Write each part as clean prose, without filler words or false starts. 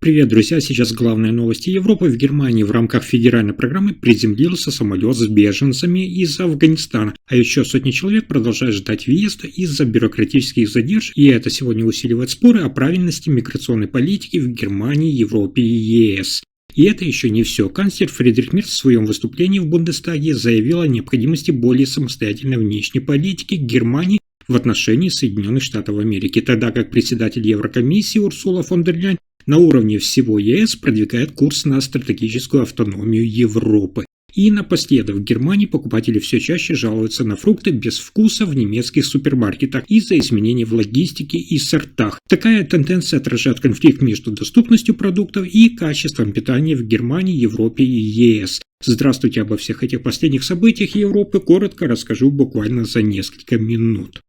Привет, друзья! Сейчас главные новости Европы. В Германии в рамках федеральной программы приземлился самолет с беженцами из Афганистана, а еще сотни человек продолжают ждать въезда из-за бюрократических задержек, и это сегодня усиливает споры о правильности миграционной политики в Германии, Европе и ЕС. И это еще не все. Канцлер Фридрих Мерц в своем выступлении в Бундестаге заявил о необходимости более самостоятельной внешней политики Германии в отношении Соединенных Штатов Америки, тогда как председатель Еврокомиссии Урсула фон дер Ляйен на уровне всего ЕС продвигает курс на стратегическую автономию Европы. И напоследок, в Германии покупатели все чаще жалуются на фрукты без вкуса в немецких супермаркетах из-за изменений в логистике и сортах. Такая тенденция отражает конфликт между доступностью продуктов и качеством питания в Германии, Европе и ЕС. Здравствуйте, обо всех этих последних событиях Европы коротко расскажу буквально за несколько минут.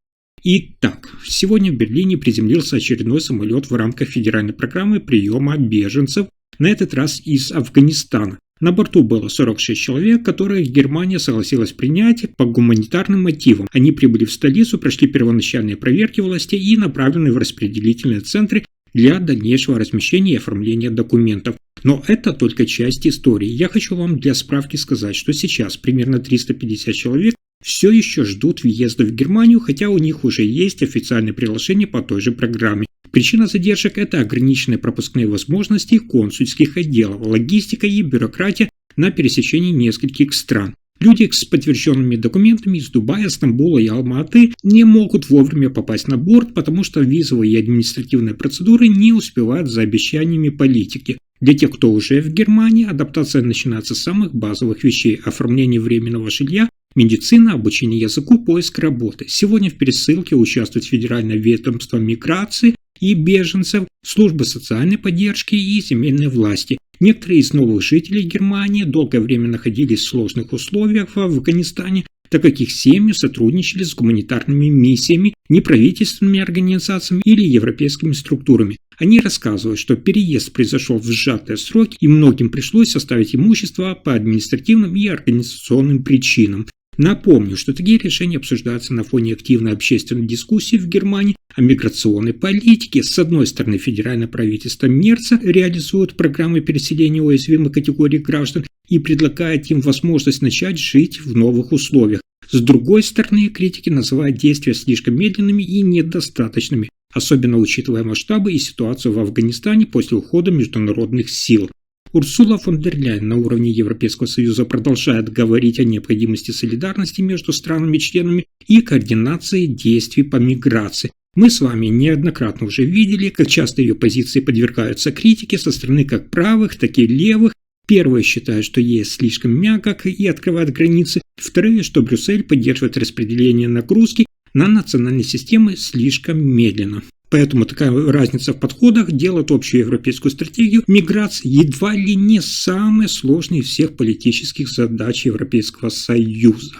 Итак, сегодня в Берлине приземлился очередной самолет в рамках федеральной программы приема беженцев, на этот раз из Афганистана. На борту было 46 человек, которых Германия согласилась принять по гуманитарным мотивам. Они прибыли в столицу, прошли первоначальные проверки властей и направлены в распределительные центры для дальнейшего размещения и оформления документов. Но это только часть истории. Я хочу вам для справки сказать, что сейчас примерно 350 человек все еще ждут въезда в Германию, хотя у них уже есть официальное приглашение по той же программе. Причина задержек – это ограниченные пропускные возможности консульских отделов, логистика и бюрократия на пересечении нескольких стран. Люди с подтвержденными документами из Дубая, Стамбула и Алма-Аты не могут вовремя попасть на борт, потому что визовые и административные процедуры не успевают за обещаниями политики. Для тех, кто уже в Германии, адаптация начинается с самых базовых вещей – оформление временного жилья, медицина, обучение языку, поиск работы. Сегодня в пересылке участвует Федеральное ведомство миграции и беженцев, службы социальной поддержки и земельные власти. Некоторые из новых жителей Германии долгое время находились в сложных условиях в Афганистане, так как их семьи сотрудничали с гуманитарными миссиями, неправительственными организациями или европейскими структурами. Они рассказывают, что переезд произошел в сжатые сроки, и многим пришлось оставить имущество по административным и организационным причинам. Напомню, что такие решения обсуждаются на фоне активной общественной дискуссии в Германии о миграционной политике. С одной стороны, федеральное правительство Мерца реализует программы переселения уязвимых категорий граждан и предлагает им возможность начать жить в новых условиях. С другой стороны, критики называют действия слишком медленными и недостаточными, особенно учитывая масштабы и ситуацию в Афганистане после ухода международных сил. Урсула фон дер Ляйен на уровне Европейского Союза продолжает говорить о необходимости солидарности между странами-членами и координации действий по миграции. Мы с вами неоднократно уже видели, как часто ее позиции подвергаются критике со стороны как правых, так и левых. Первые считают, что ЕС слишком мягко и открывает границы. Вторые, что Брюссель поддерживает распределение нагрузки на национальные системы слишком медленно. Поэтому такая разница в подходах делает общую европейскую стратегию миграции едва ли не самой сложной из всех политических задач Европейского Союза.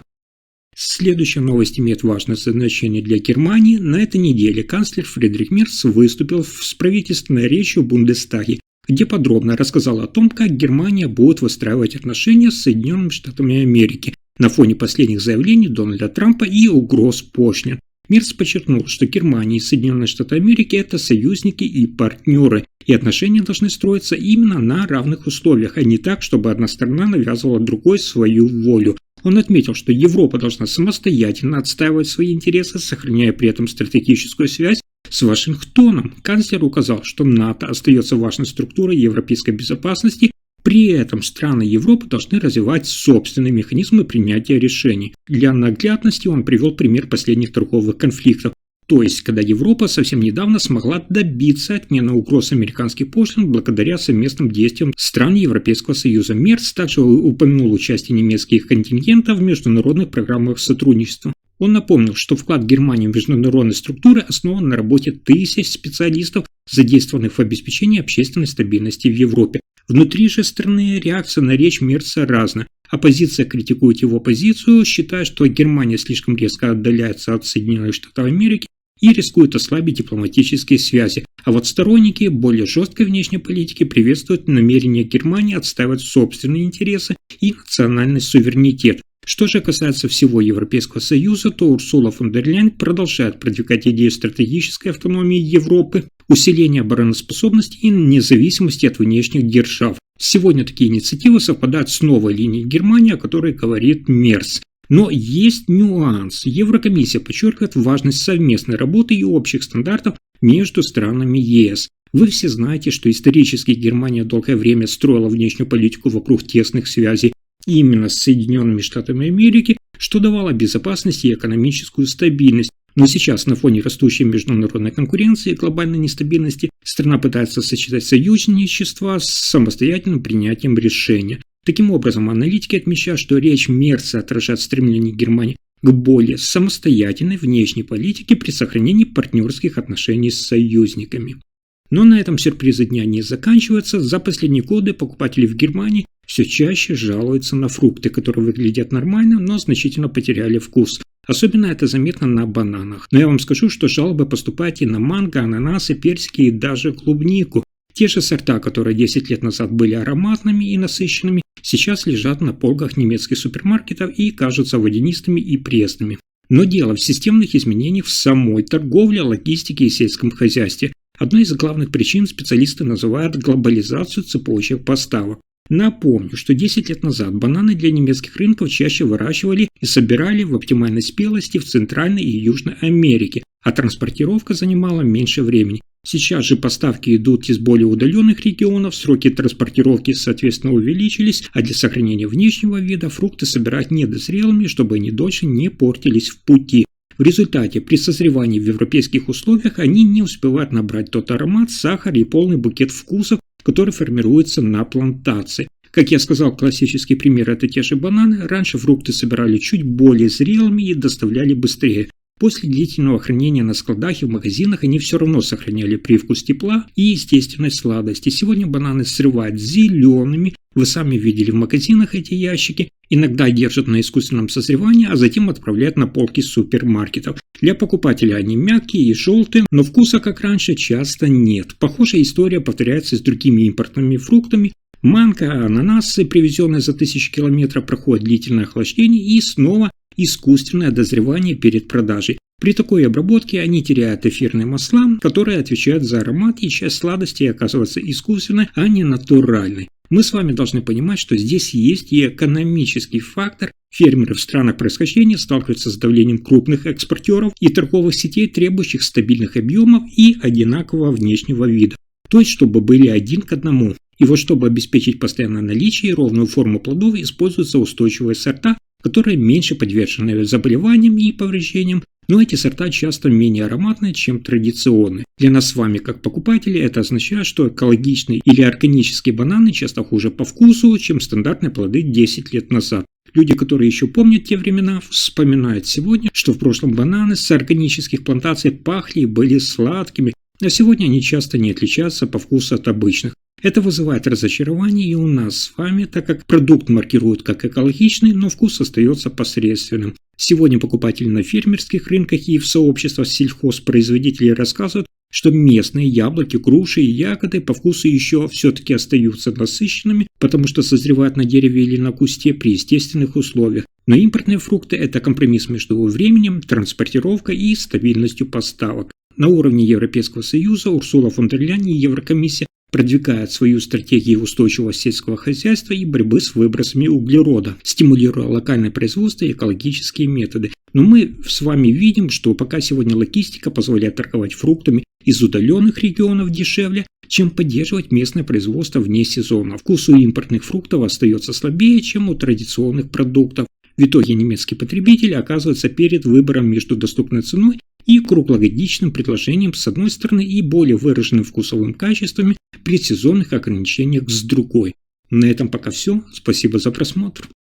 Следующая новость имеет важное значение для Германии. На этой неделе канцлер Фридрих Мерц выступил с правительственной речью в Бундестаге, где подробно рассказал о том, как Германия будет выстраивать отношения с Соединенными Штатами Америки на фоне последних заявлений Дональда Трампа и угроз пошлин. Мерц подчеркнул, что Германия и Соединенные Штаты Америки – это союзники и партнеры, и отношения должны строиться именно на равных условиях, а не так, чтобы одна сторона навязывала другой свою волю. Он отметил, что Европа должна самостоятельно отстаивать свои интересы, сохраняя при этом стратегическую связь с Вашингтоном. Канцлер указал, что НАТО остается важной структурой европейской безопасности. При этом страны Европы должны развивать собственные механизмы принятия решений. Для наглядности он привел пример последних торговых конфликтов. То есть, когда Европа совсем недавно смогла добиться отмены угроз американских пошлин благодаря совместным действиям стран Европейского Союза. Мерц также упомянул участие немецких контингентов в международных программах сотрудничества. Он напомнил, что вклад Германии в международные структуры основан на работе тысяч специалистов, задействованных в обеспечении общественной стабильности в Европе. Внутри же страны реакция на речь Мерца разная. Оппозиция критикует его позицию, считая, что Германия слишком резко отдаляется от Соединенных Штатов Америки и рискует ослабить дипломатические связи. А вот сторонники более жесткой внешней политики приветствуют намерение Германии отстаивать собственные интересы и национальный суверенитет. Что же касается всего Европейского Союза, то Урсула фон дер Ляйен продолжает продвигать идею стратегической автономии Европы, усиления обороноспособности и независимости от внешних держав. Сегодня такие инициативы совпадают с новой линией Германии, о которой говорит Мерц. Но есть нюанс. Еврокомиссия подчеркивает важность совместной работы и общих стандартов между странами ЕС. Вы все знаете, что исторически Германия долгое время строила внешнюю политику вокруг тесных связей именно с Соединенными Штатами Америки, что давало безопасность и экономическую стабильность. Но сейчас на фоне растущей международной конкуренции и глобальной нестабильности страна пытается сочетать союзничество с самостоятельным принятием решения. Таким образом, аналитики отмечают, что речь Мерца отражает стремление Германии к более самостоятельной внешней политике при сохранении партнерских отношений с союзниками. Но на этом сюрпризы дня не заканчиваются. За последние годы покупатели в Германии все чаще жалуются на фрукты, которые выглядят нормально, но значительно потеряли вкус. Особенно это заметно на бананах. Но я вам скажу, что жалобы поступают и на манго, ананасы, персики и даже клубнику. Те же сорта, которые 10 лет назад были ароматными и насыщенными, сейчас лежат на полках немецких супермаркетов и кажутся водянистыми и пресными. Но дело в системных изменениях в самой торговле, логистике и сельском хозяйстве. Одной из главных причин специалисты называют глобализацию цепочек поставок. Напомню, что 10 лет назад бананы для немецких рынков чаще выращивали и собирали в оптимальной спелости в Центральной и Южной Америке, а транспортировка занимала меньше времени. Сейчас же поставки идут из более удаленных регионов, сроки транспортировки, соответственно, увеличились, а для сохранения внешнего вида фрукты собирать недозрелыми, чтобы они дольше не портились в пути. В результате при созревании в европейских условиях они не успевают набрать тот аромат, сахар и полный букет вкусов, который формируется на плантации. Как я сказал, классический пример – это те же бананы. Раньше фрукты собирали чуть более зрелыми и доставляли быстрее. После длительного хранения на складах и в магазинах они все равно сохраняли привкус тепла и естественной сладости. Сегодня бананы срывают зелеными. Вы сами видели в магазинах эти ящики. Иногда держат на искусственном созревании, а затем отправляют на полки супермаркетов. Для покупателя они мягкие и желтые, но вкуса, как раньше, часто нет. Похожая история повторяется с другими импортными фруктами. Манго, ананасы, привезенные за 1000 километров, проходят длительное охлаждение и снова искусственное дозревание перед продажей. При такой обработке они теряют эфирные масла, которые отвечают за аромат, и часть сладости оказывается искусственной, а не натуральной. Мы с вами должны понимать, что здесь есть и экономический фактор. Фермеры в странах происхождения сталкиваются с давлением крупных экспортеров и торговых сетей, требующих стабильных объемов и одинакового внешнего вида. То есть, чтобы были 1 к 1. И вот чтобы обеспечить постоянное наличие и ровную форму плодов, используются устойчивые сорта, которые меньше подвержены заболеваниям и повреждениям, но эти сорта часто менее ароматные, чем традиционные. Для нас с вами, как покупателей, это означает, что экологичные или органические бананы часто хуже по вкусу, чем стандартные плоды 10 лет назад. Люди, которые еще помнят те времена, вспоминают сегодня, что в прошлом бананы с органических плантаций пахли и были сладкими, а сегодня они часто не отличаются по вкусу от обычных. Это вызывает разочарование и у нас с вами, так как продукт маркируют как экологичный, но вкус остается посредственным. Сегодня покупатели на фермерских рынках и в сообществах сельхозпроизводителей рассказывают, что местные яблоки, груши и ягоды по вкусу еще все-таки остаются насыщенными, потому что созревают на дереве или на кусте при естественных условиях. Но импортные фрукты – это компромисс между временем, транспортировкой и стабильностью поставок. На уровне Европейского Союза Урсула фон дер Ляйен и Еврокомиссия продвигает свою стратегию устойчивого сельского хозяйства и борьбы с выбросами углерода, стимулируя локальное производство и экологические методы. Но мы с вами видим, что пока сегодня логистика позволяет торговать фруктами из удаленных регионов дешевле, чем поддерживать местное производство вне сезона. Вкус у импортных фруктов остается слабее, чем у традиционных продуктов. В итоге немецкий потребитель оказывается перед выбором между доступной ценой и круглогодичным предложением с одной стороны и более выраженным вкусовым качествами при сезонных ограничениях с другой. На этом пока все. Спасибо за просмотр.